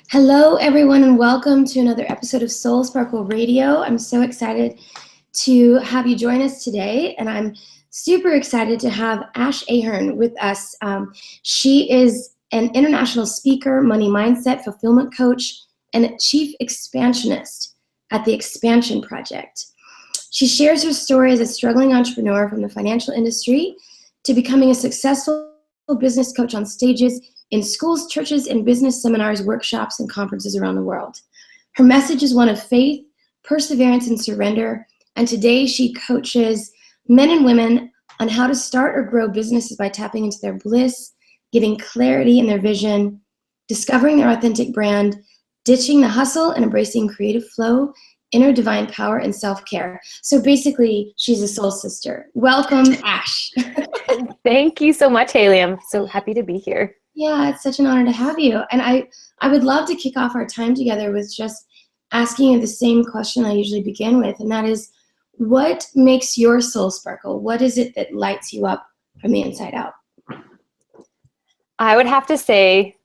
Hello, everyone, and welcome to another episode of Soul Sparkle Radio. I'm so excited to have you join us today, and I'm super excited to have Ash Ahern with us. She is an international speaker, money mindset, fulfillment coach, and chief expansionist at the Expansion Project. She shares her story as a struggling entrepreneur from the financial industry to becoming a successful business coach on stages in schools, churches, and business seminars, workshops, and conferences around the world. Her message is one of faith, perseverance, and surrender, and today she coaches men and women on how to start or grow businesses by tapping into their bliss, getting clarity in their vision, discovering their authentic brand, ditching the hustle, and embracing creative flow, inner divine power, and self-care. So basically, she's a soul sister. Welcome, Ash. Thank you so much, Haley. I'm so happy to be here. Yeah, it's such an honor to have you. And I would love to kick off our time together with just asking you the same question I usually begin with, and that is, what makes your soul sparkle? What is it that lights you up from the inside out? I would have to say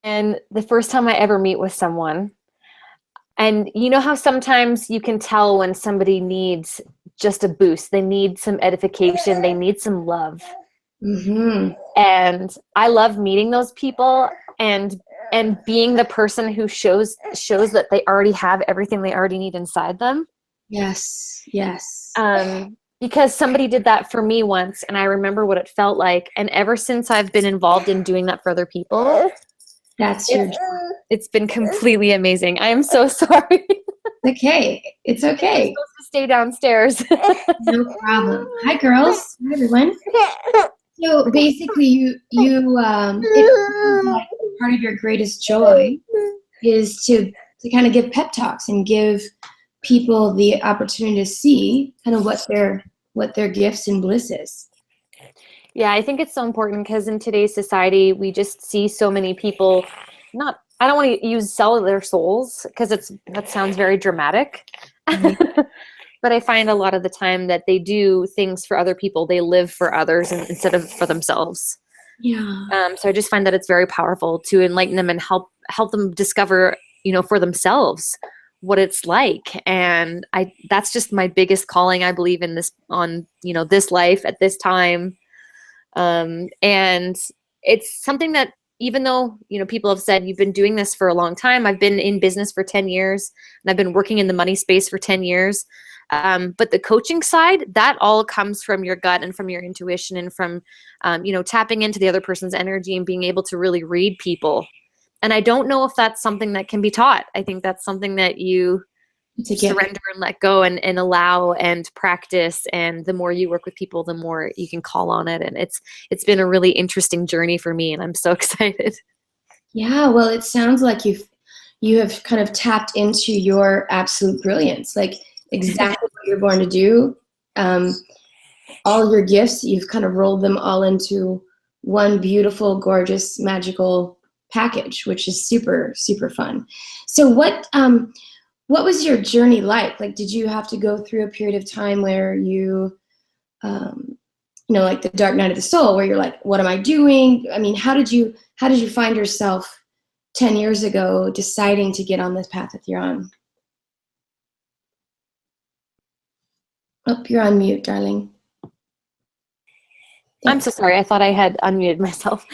and the first time I ever meet with someone, and you know how sometimes you can tell when somebody needs just a boost, they need some edification, they need some love. Mm-hmm. And I love meeting those people and being the person who shows that they already have everything they already need inside them. Yes. Because somebody did that for me once, and I remember what it felt like. And ever since I've been involved in doing that for other people, it's been completely amazing. I am so sorry. Okay. It's okay. I'm supposed to stay downstairs. No problem. Hi, girls. Hi, everyone. So basically, part of your greatest joy is to kind of give pep talks and give people the opportunity to see kind of what their gifts and bliss is. Yeah, I think it's so important because in today's society, we just see so many people I don't want to sell their souls because that sounds very dramatic. Mm-hmm. But I find a lot of the time that they do things for other people. They live for others instead of for themselves. Yeah. So I just find that it's very powerful to enlighten them and help them discover, for themselves what it's like. And that's just my biggest calling, I believe, in this this life at this time. And it's something that, even though, people have said you've been doing this for a long time, I've been in business for 10 years and I've been working in the money space for 10 years. But the coaching side, that all comes from your gut and from your intuition and from, tapping into the other person's energy and being able to really read people. And I don't know if that's something that can be taught. I think that's something that you surrender and let go and allow and practice. And the more you work with people, the more you can call on it. And it's been a really interesting journey for me, and I'm so excited. Yeah, well, it sounds like you have kind of tapped into your absolute brilliance, like exactly what you're born to do. All your gifts, you've kind of rolled them all into one beautiful, gorgeous, magical package, which is super, super fun. So what was your journey like? Like, did you have to go through a period of time where you, like the dark night of the soul, where you're like, what am I doing? I mean, how did you find yourself 10 years ago deciding to get on this path that you're on? Oh, you're on mute, darling. I'm so sorry. I thought I had unmuted myself.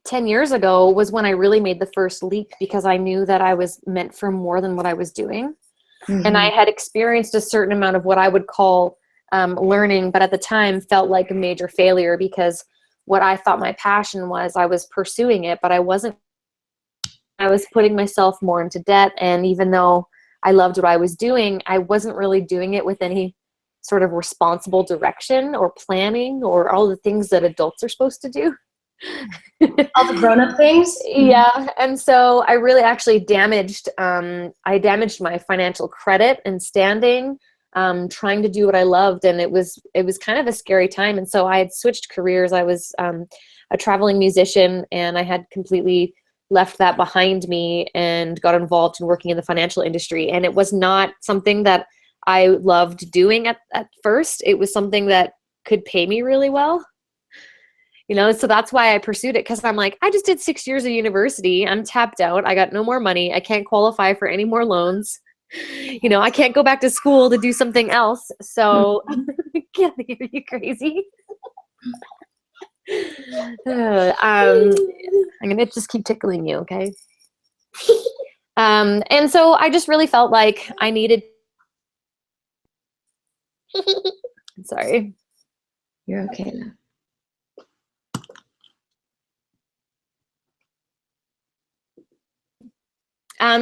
10 years ago was when I really made the first leap, because I knew that I was meant for more than what I was doing. Mm-hmm. And I had experienced a certain amount of what I would call learning, but at the time felt like a major failure, because what I thought my passion was, I was pursuing it, but I wasn't. I was putting myself more into debt. And even though I loved what I was doing, I wasn't really doing it with any sort of responsible direction or planning or all the things that adults are supposed to do. All the grown-up things? Yeah. And so I really actually damaged my financial credit and standing, trying to do what I loved. And it was kind of a scary time. And so I had switched careers. I was a traveling musician, and I had completely left that behind me and got involved in working in the financial industry. And it was not something that I loved doing at first. It was something that could pay me really well. So that's why I pursued it. Cause I'm like, I just did 6 years of university. I'm tapped out. I got no more money. I can't qualify for any more loans. I can't go back to school to do something else. So get are you crazy? I'm going to just keep tickling you. Okay. And so I just really felt like I needed, sorry. You're okay now.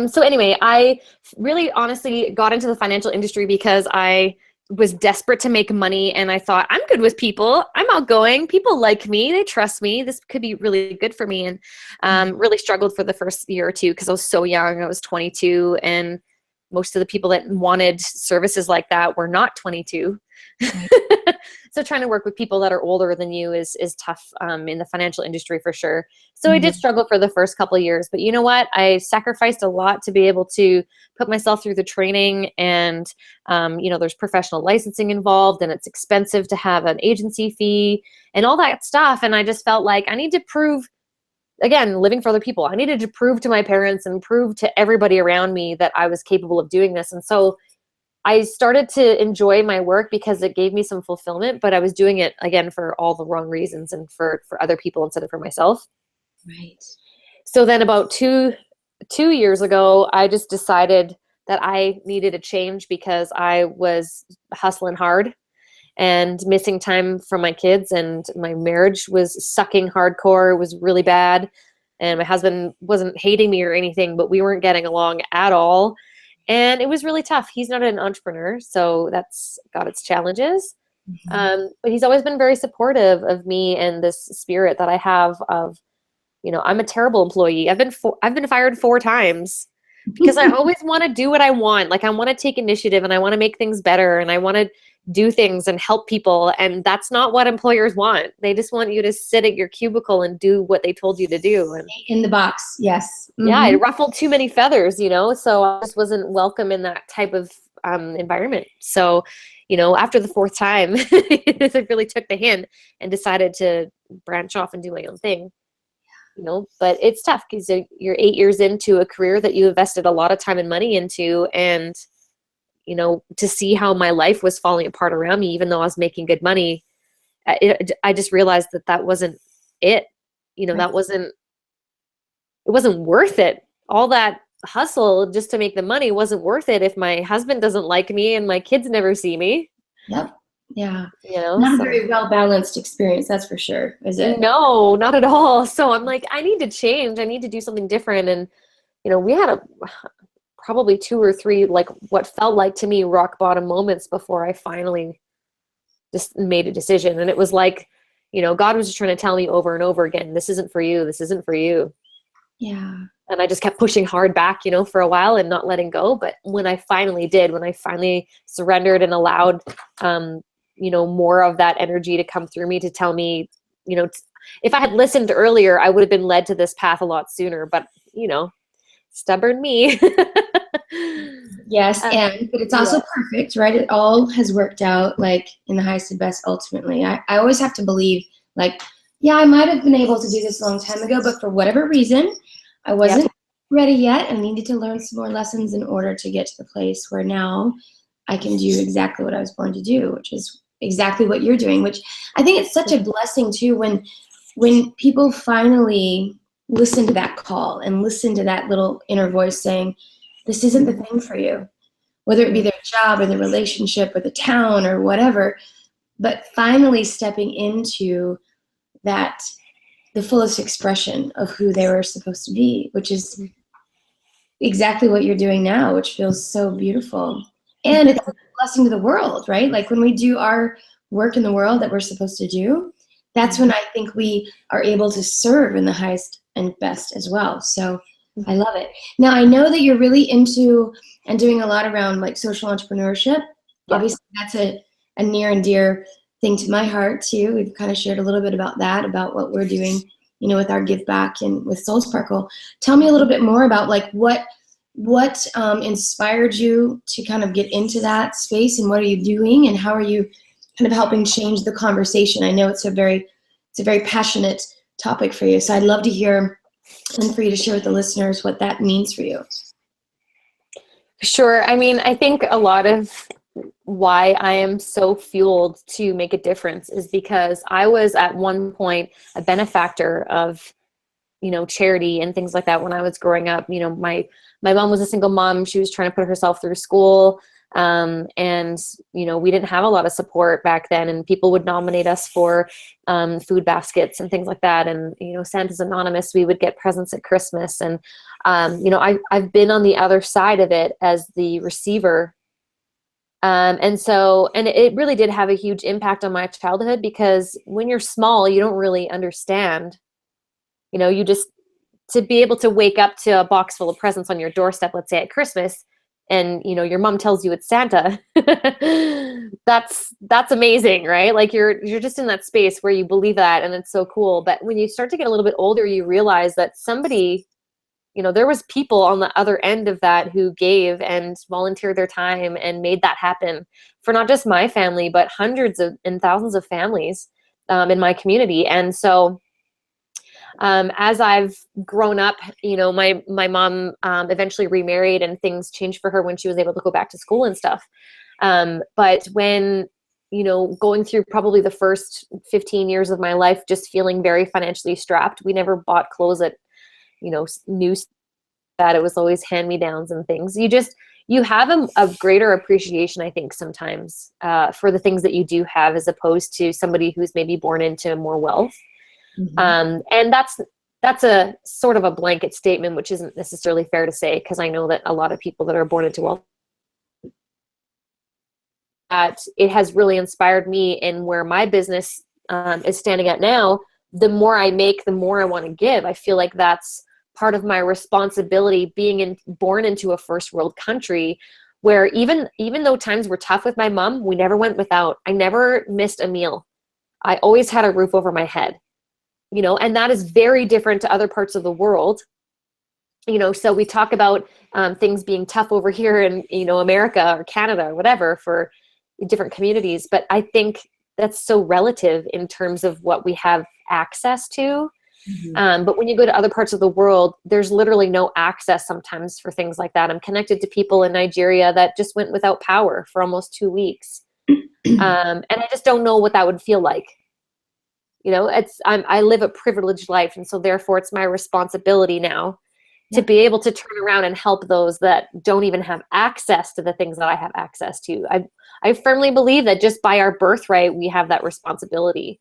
So anyway, I really honestly got into the financial industry because I was desperate to make money, and I thought, I'm good with people. I'm outgoing. People like me. They trust me. This could be really good for me. And really struggled for the first year or two because I was so young. I was 22, and most of the people that wanted services like that were not 22. So trying to work with people that are older than you is tough in the financial industry for sure. So I did struggle for the first couple of years, but you know what? I sacrificed a lot to be able to put myself through the training, and there's professional licensing involved, and it's expensive to have an agency fee and all that stuff. And I just felt like I need to prove, again, living for other people, I needed to prove to my parents and prove to everybody around me that I was capable of doing this. And so I started to enjoy my work because it gave me some fulfillment, but I was doing it again for all the wrong reasons and for other people instead of for myself. Right. So then about two years ago, I just decided that I needed a change because I was hustling hard and missing time from my kids, and my marriage was sucking hardcore. It was really bad. And my husband wasn't hating me or anything, but we weren't getting along at all. And it was really tough. He's not an entrepreneur, so that's got its challenges. But he's always been very supportive of me and this spirit that I have of, I'm a terrible employee. I've been fired 4 times because I always want to do what I want. Like, I want to take initiative, and I want to make things better, and I want to do things and help people. And that's not what employers want. They just want you to sit at your cubicle and do what they told you to do. And in the box. Yes. yeah, I ruffled too many feathers, so I just wasn't welcome in that type of environment. So, after the 4th time, I really took the hint and decided to branch off and do my own thing. But it's tough because you're 8 years into a career that you invested a lot of time and money into, and to see how my life was falling apart around me, even though I was making good money, I just realized that wasn't it. It wasn't worth it. All that hustle just to make the money wasn't worth it if my husband doesn't like me and my kids never see me. Yep. Yeah. Not So. a very well-balanced experience, that's for sure, is it? No, not at all. So I'm like, I need to change. I need to do something different. And, we had probably 2 or 3, like what felt like to me rock bottom moments before I finally just made a decision. And it was like, God was just trying to tell me over and over again, this isn't for you. This isn't for you. Yeah. And I just kept pushing hard back, for a while and not letting go. But when I finally did, when I finally surrendered and allowed, more of that energy to come through me to tell me, if I had listened earlier, I would have been led to this path a lot sooner. But, stubborn me. Yes, but it's also perfect, right? It all has worked out like in the highest and best ultimately. I always have to believe, like, yeah, I might have been able to do this a long time ago, but for whatever reason, I wasn't ready yet and needed to learn some more lessons in order to get to the place where now I can do exactly what I was born to do, which is exactly what you're doing, which I think it's such a blessing too when people finally listen to that call and listen to that little inner voice saying, this isn't the thing for you, whether it be their job or the relationship or the town or whatever, but finally stepping into that, the fullest expression of who they were supposed to be, which is exactly what you're doing now, which feels so beautiful. And it's a blessing to the world, right? Like when we do our work in the world that we're supposed to do, that's when I think we are able to serve in the highest and best as well. So I love it. Now I know that you're really into and doing a lot around like social entrepreneurship. Yeah. Obviously that's a near and dear thing to my heart too. We've kind of shared a little bit about that, about what we're doing, with our give back and with Soul Sparkle. Tell me a little bit more about like what inspired you to kind of get into that space, and what are you doing, and how are you kind of helping change the conversation? I know it's a very it's a very passionate topic for you. So I'd love to hear and for you to share with the listeners what that means for you. Sure. I mean, I think a lot of why I am so fueled to make a difference is because I was at one point a benefactor of, charity and things like that when I was growing up. My mom was a single mom. She was trying to put herself through school. And we didn't have a lot of support back then, and people would nominate us for food baskets and things like that. And, Santa's Anonymous, we would get presents at Christmas. And, I've been on the other side of it as the receiver. And it really did have a huge impact on my childhood, because when you're small, you don't really understand, you just, to be able to wake up to a box full of presents on your doorstep, let's say at Christmas, and your mom tells you it's Santa, that's amazing, right? Like you're just in that space where you believe that, and it's so cool. But when you start to get a little bit older, you realize that somebody, there was people on the other end of that who gave and volunteered their time and made that happen for not just my family, but hundreds of and thousands of families in my community. And so as I've grown up, my mom eventually remarried, and things changed for her when she was able to go back to school and stuff. But when, going through probably the first 15 years of my life, just feeling very financially strapped, we never bought clothes at, new that. It was always hand-me-downs and things. You have a greater appreciation, I think, sometimes for the things that you do have, as opposed to somebody who's maybe born into more wealth. Mm-hmm. And that's a sort of a blanket statement, which isn't necessarily fair to say, because I know that a lot of people that are born into wealth, that it has really inspired me in where my business is standing at now. The more I make, the more I want to give. I feel like that's part of my responsibility, being born into a first world country, where even though times were tough with my mom, we never went without. I never missed a meal. I always had a roof over my head. And that is very different to other parts of the world. So we talk about things being tough over here in, America or Canada or whatever for different communities. But I think that's so relative in terms of what we have access to. Mm-hmm. But when you go to other parts of the world, there's literally no access sometimes for things like that. I'm connected to people in Nigeria that just went without power for almost 2 weeks. And I just don't know what that would feel like. I live a privileged life, and so therefore it's my responsibility now to be able to turn around and help those that don't even have access to the things that I have access to. I firmly believe that just by our birthright, we have that responsibility.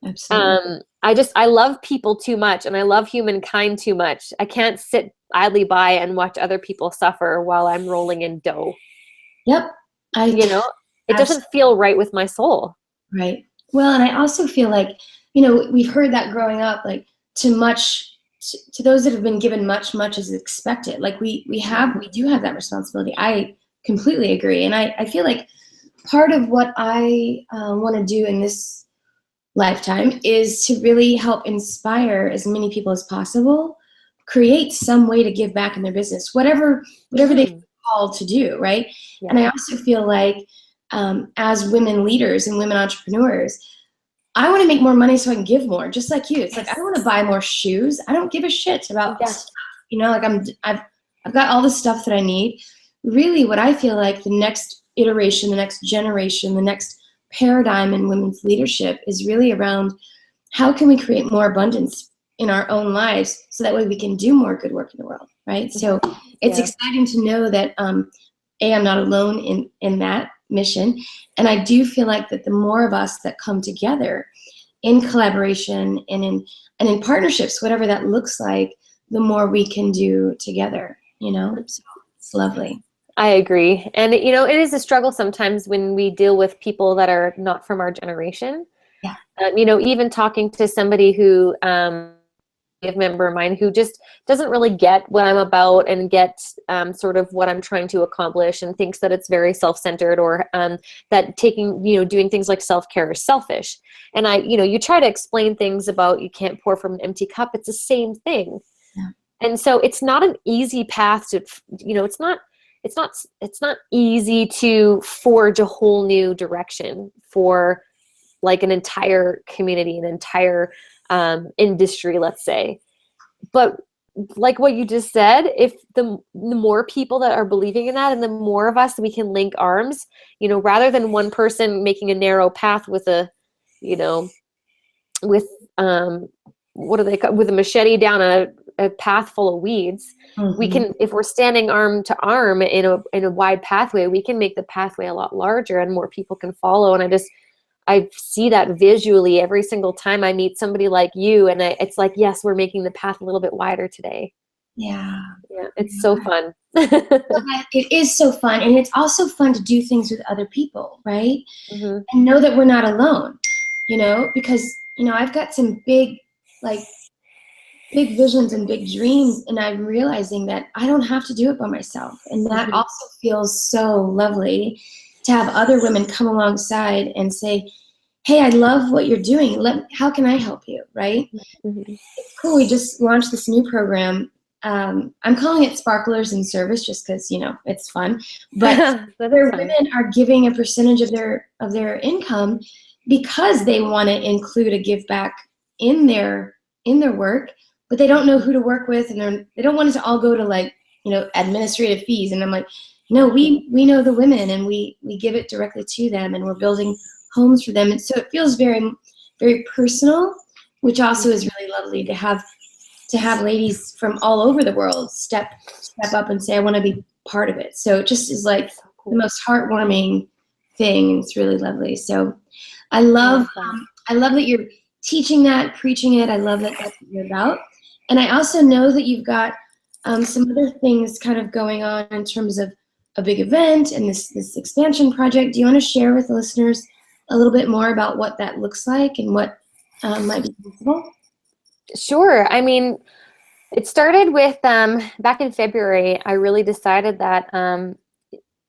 Absolutely. I love people too much, and I love humankind too much. I can't sit idly by and watch other people suffer while I'm rolling in dough. Yep. It doesn't feel right with my soul. Right. Well, and I also feel like, we've heard that growing up, like to those that have been given much is expected. Like we do have that responsibility. I completely agree. And I feel like part of what I want to do in this lifetime is to really help inspire as many people as possible, create some way to give back in their business, whatever they feel called to do. Right. Yeah. And I also feel like, as women leaders and women entrepreneurs, I want to make more money so I can give more, just like you. It's like, I don't want to buy more shoes. I don't give a shit about stuff. Like I've got all the stuff that I need. Really what I feel like the next iteration, the next generation, the next paradigm in women's leadership is really around how can we create more abundance in our own lives so that way we can do more good work in the world, right? So it's exciting to know that I'm not alone in that mission. And I do feel like that the more of us that come together in collaboration and in partnerships, whatever that looks like, the more we can do together, so it's lovely. I agree. And, it is a struggle sometimes when we deal with people that are not from our generation. Yeah. Even talking to somebody who, a member of mine who just doesn't really get what I'm about and get sort of what I'm trying to accomplish, and thinks that it's very self-centered, or that doing things like self-care is selfish. And you try to explain things about you can't pour from an empty cup. It's the same thing. Yeah. And so it's not an easy path to, it's not easy to forge a whole new direction for like an entire community, an entire industry, let's say. But like what you just said, if the more people that are believing in that, and the more of us we can link arms, rather than one person making a narrow path with a, with what do they call, with a machete down a path full of weeds. We can, if we're standing arm to arm in a wide pathway, we can make the pathway a lot larger and more people can follow. And I see that visually every single time I meet somebody like you, and it's like, yes, we're making the path a little bit wider today. Yeah. It's so fun. It is so fun, and it's also fun to do things with other people, right? Mm-hmm. And know that we're not alone, because I've got some big visions and big dreams, and I'm realizing that I don't have to do it by myself, and that also feels so lovely to have other women come alongside and say, hey, I love what you're doing. How can I help you, right? It's cool. We just launched this new program. I'm calling it Sparklers in Service just because, it's fun. But where women are giving a percentage of their income because they want to include a give back in their work, but they don't know who to work with, and they don't want it to all go to administrative fees. And I'm like, no, we know the women, and we give it directly to them, and we're building homes for them. And so it feels very, very personal, which also is really lovely to have ladies from all over the world step up and say, I want to be part of it. So it just is like the most heartwarming thing. It's really lovely. So I love that you're teaching that, preaching it. I love that that's what you're about. And I also know that you've got some other things kind of going on in terms of a big event and this expansion project. Do you want to share with the listeners a little bit more about what that looks like and what might be possible? Sure. I mean, it started with back in February. I really decided that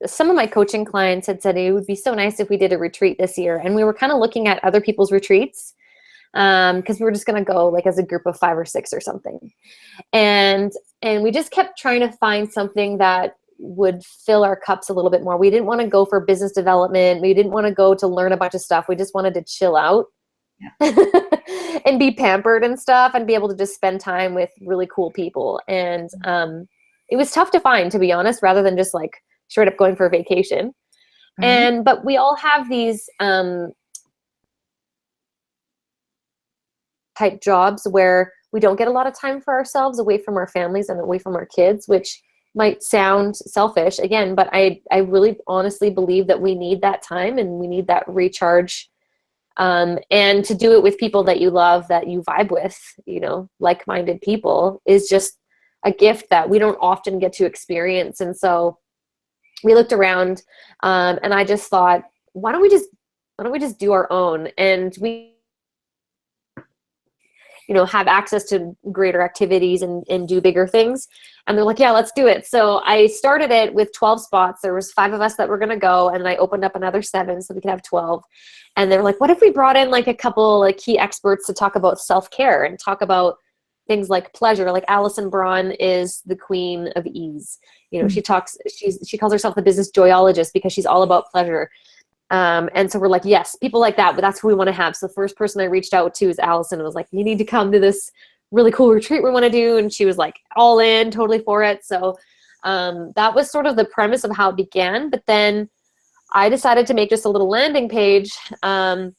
some of my coaching clients had said it would be so nice if we did a retreat this year. And we were kind of looking at other people's retreats because we were just going to go as a group of 5 or 6 or something. And we just kept trying to find something that would fill our cups a little bit more. We didn't want to go for business development. We didn't want to go to learn a bunch of stuff. We just wanted to chill out. And be pampered and stuff, and be able to just spend time with really cool people. And it was tough to find, to be honest, rather than just straight up going for a vacation. But we all have these type jobs where we don't get a lot of time for ourselves, away from our families and away from our kids, which might sound selfish again, but I really honestly believe that we need that time and we need that recharge. And to do it with people that you love, that you vibe with, like-minded people, is just a gift that we don't often get to experience. And so we looked around, and I just thought, why don't we just do our own? And we, have access to greater activities and do bigger things. And they're like, yeah, let's do it. So I started it with 12 spots. There was 5 of us that were going to go, and I opened up another 7 so we could have 12. And they're like, what if we brought in a couple key experts to talk about self-care and talk about things like pleasure? Like Alison Braun is the queen of ease. She calls herself the business joyologist because she's all about pleasure. And so we're like, yes, people like that, but that's who we want to have. So the first person I reached out to is Allison, and was like, you need to come to this really cool retreat we want to do. And she was all in, totally for it. So that was sort of the premise of how it began. But then I decided to make just a little landing page, and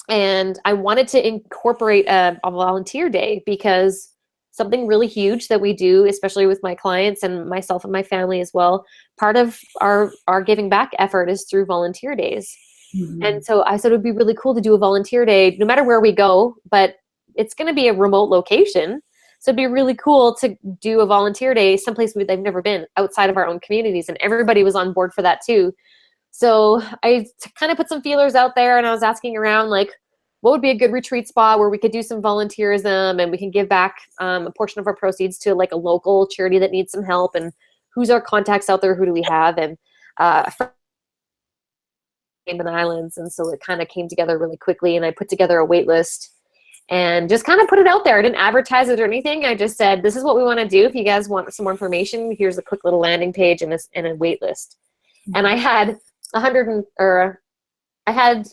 I wanted to incorporate a volunteer day, because something really huge that we do, especially with my clients and myself and my family as well, part of our giving back effort is through volunteer days. And so I said it would be really cool to do a volunteer day no matter where we go, but it's going to be a remote location. So it'd be really cool to do a volunteer day someplace they've never been, outside of our own communities. And everybody was on board for that too. So I kind of put some feelers out there, and I was asking around, what would be a good retreat spot where we could do some volunteerism and we can give back a portion of our proceeds to a local charity that needs some help, and who's our contacts out there, who do we have, and Cayman Islands. And so it kind of came together really quickly, and I put together a wait list and just kind of put it out there. I didn't advertise it or anything. I just said, this is what we want to do. If you guys want some more information, here's a quick little landing page and a wait list. And I had I had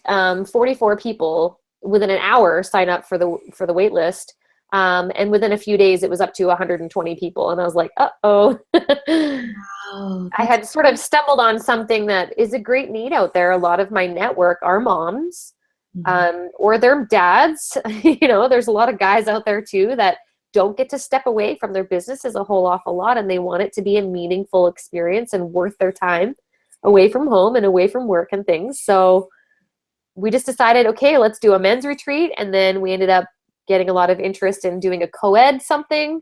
44 people within an hour sign up for the wait list. And within a few days, it was up to 120 people. And I was like, uh-oh. Wow, I had sort of stumbled on something that is a great need out there. A lot of my network are moms, or their dads. There's a lot of guys out there too that don't get to step away from their businesses a whole awful lot, and they want it to be a meaningful experience and worth their time away from home and away from work and things. So we just decided, okay, let's do a men's retreat. And then we ended up getting a lot of interest in doing a co-ed something.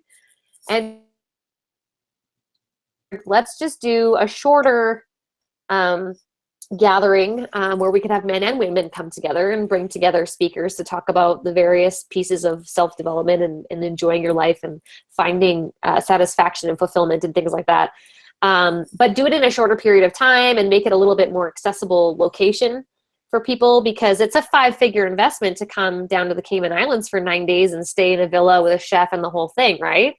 And let's just do a shorter gathering where we could have men and women come together and bring together speakers to talk about the various pieces of self-development and enjoying your life and finding satisfaction and fulfillment and things like that. But do it in a shorter period of time and make it a little bit more accessible location for people, because it's a 5-figure investment to come down to the Cayman Islands for 9 days and stay in a villa with a chef and the whole thing, right?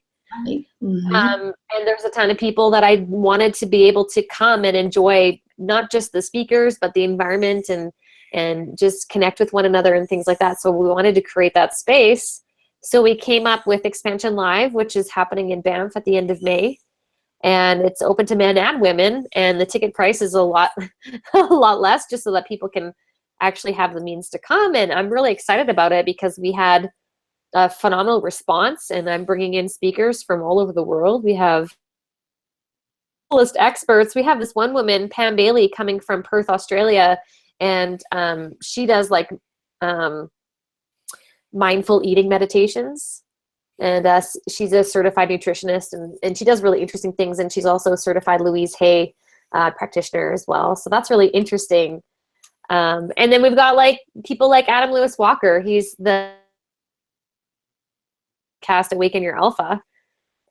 Mm-hmm. And there's a ton of people that I wanted to be able to come and enjoy not just the speakers, but the environment and just connect with one another and things like that. So we wanted to create that space. So we came up with Expansion Live, which is happening in Banff at the end of May. And it's open to men and women, and the ticket price is a lot less, just so that people can actually have the means to come. And I'm really excited about it because we had a phenomenal response, and I'm bringing in speakers from all over the world. We have list experts. We have this one woman, Pam Bailey, coming from Perth, Australia, and she does like mindful eating meditations. And she's a certified nutritionist, and she does really interesting things. And she's also a certified Louise Hay practitioner as well. So that's really interesting. And then we've got like people like Adam Lewis Walker. He's the cast Awaken Your Alpha.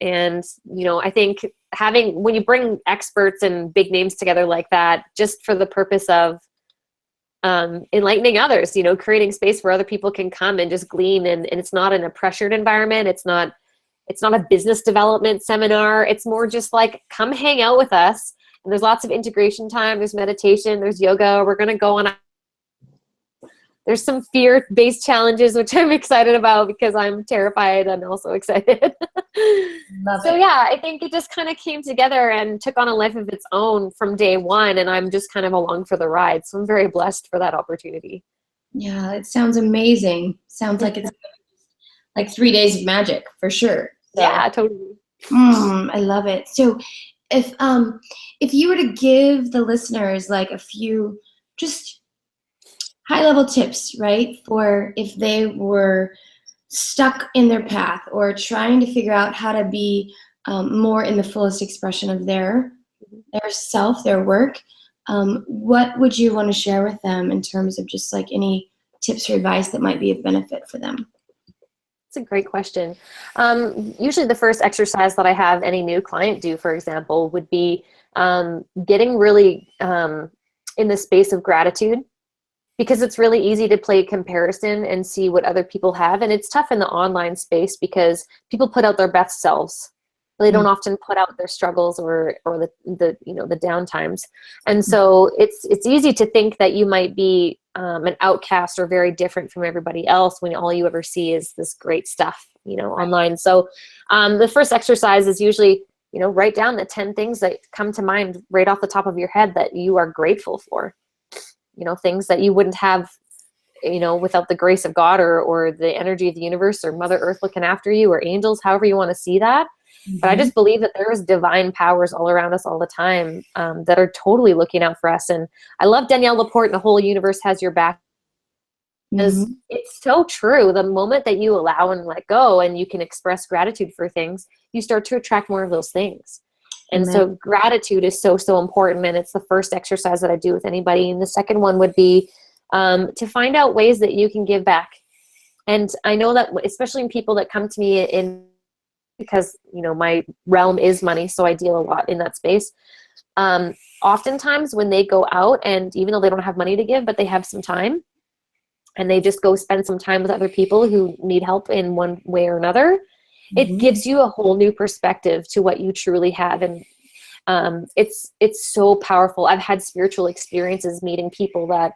And, I think when you bring experts and big names together like that, just for the purpose of enlightening others, creating space where other people can come and just glean, and it's not in a pressured environment. It's not a business development seminar. It's more just like, come hang out with us. And there's lots of integration time. There's meditation, there's yoga. We're going to go on. There's some fear-based challenges, which I'm excited about because I'm terrified and also excited. So yeah, I think it just kind of came together and took on a life of its own from day one, and I'm just kind of along for the ride. So I'm very blessed for that opportunity. Yeah, it sounds amazing. Sounds like it's like 3 days of magic for sure. So, yeah, totally. I love it. So if you were to give the listeners like a few just high-level tips, right, for if they were stuck in their path or trying to figure out how to be more in the fullest expression of their self, their work, what would you want to share with them in terms of just like any tips or advice that might be of benefit for them? That's a great question. Usually the first exercise that I have any new client do, for example, would be getting really in the space of gratitude, because it's really easy to play comparison and see what other people have. And it's tough in the online space because people put out their best selves. They don't often put out their struggles or the down times. And so it's easy to think that you might be an outcast or very different from everybody else when all you ever see is this great stuff, online. So the first exercise is usually, write down the 10 things that come to mind right off the top of your head that you are grateful for. Things that you wouldn't have, without the grace of God or the energy of the universe or Mother Earth looking after you, or angels, however you want to see that. But I just believe that there is divine powers all around us all the time that are totally looking out for us. And I love Danielle Laporte and the whole universe has your back. Because it's so true. The moment that you allow and let go and you can express gratitude for things, you start to attract more of those things. And so gratitude is so, so important. And it's the first exercise that I do with anybody. And the second one would be to find out ways that you can give back. And I know that especially in people that come to me because, my realm is money, so I deal a lot in that space. Oftentimes when they go out, and even though they don't have money to give, but they have some time, and they just go spend some time with other people who need help in one way or another, it gives you a whole new perspective to what you truly have. And it's so powerful. I've had spiritual experiences meeting people that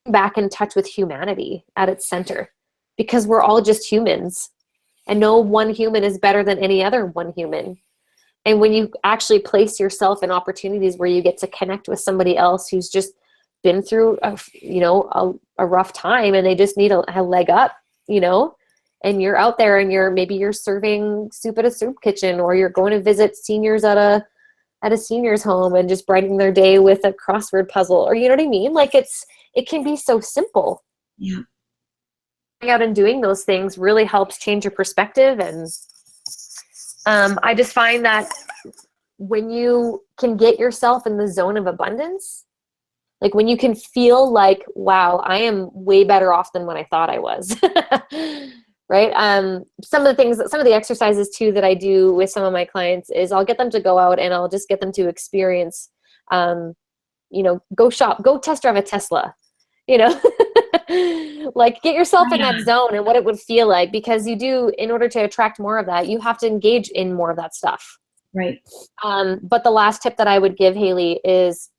back in touch with humanity at its center, because we're all just humans, and no one human is better than any other one human. And when you actually place yourself in opportunities where you get to connect with somebody else who's just been through a rough time and they just need a leg up, and you're out there and maybe you're serving soup at a soup kitchen, or you're going to visit seniors at a senior's home and just brightening their day with a crossword puzzle, or you know what I mean? Like it can be so simple. Yeah. Going out and doing those things really helps change your perspective. And I just find that when you can get yourself in the zone of abundance, like when you can feel like, wow, I am way better off than when I thought I was. Right? Some of the exercises too that I do with some of my clients is I'll get them to go out and I'll just get them to experience, go shop, go test drive a Tesla, like get yourself in that zone and what it would feel like, because in order to attract more of that, you have to engage in more of that stuff. Right. But the last tip that I would give, Haley, is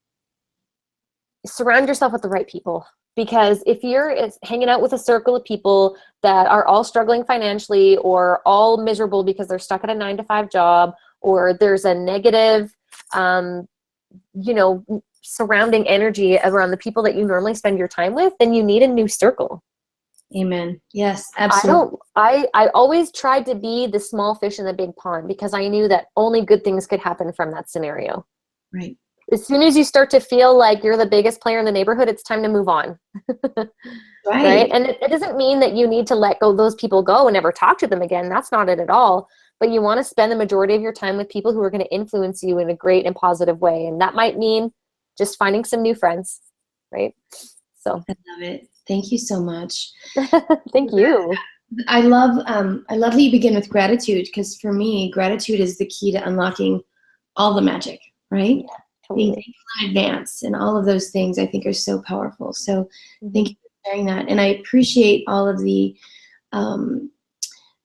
surround yourself with the right people. Because if you're hanging out with a circle of people that are all struggling financially, or all miserable because they're stuck at a 9-to-5 job, or there's a negative, surrounding energy around the people that you normally spend your time with, then you need a new circle. Amen. Yes, absolutely. I always tried to be the small fish in the big pond, because I knew that only good things could happen from that scenario. Right. As soon as you start to feel like you're the biggest player in the neighborhood, it's time to move on. Right? And it doesn't mean that you need to let those people go and never talk to them again. That's not it at all. But you want to spend the majority of your time with people who are going to influence you in a great and positive way. And that might mean just finding some new friends, right? So I love it. Thank you so much. Thank you. I love that you begin with gratitude, because for me, gratitude is the key to unlocking all the magic, right? Yeah. Totally. Being thankful in advance and all of those things I think are so powerful. So thank you for sharing that. And I appreciate all of the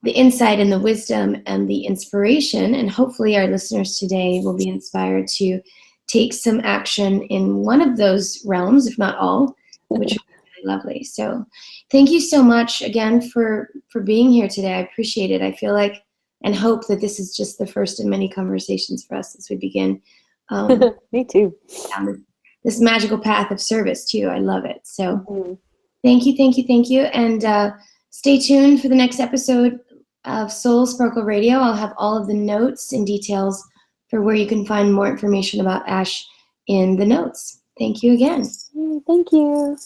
insight and the wisdom and the inspiration. And hopefully our listeners today will be inspired to take some action in one of those realms, if not all, which would be really lovely. So thank you so much again for being here today. I appreciate it. I feel like and hope that this is just the first of many conversations for us as we begin. Me too. This magical path of service too. I love it. So thank you. And stay tuned for the next episode of Soul Sparkle Radio. I'll have all of the notes and details for where you can find more information about Ash in the notes. Thank you again. Thank you.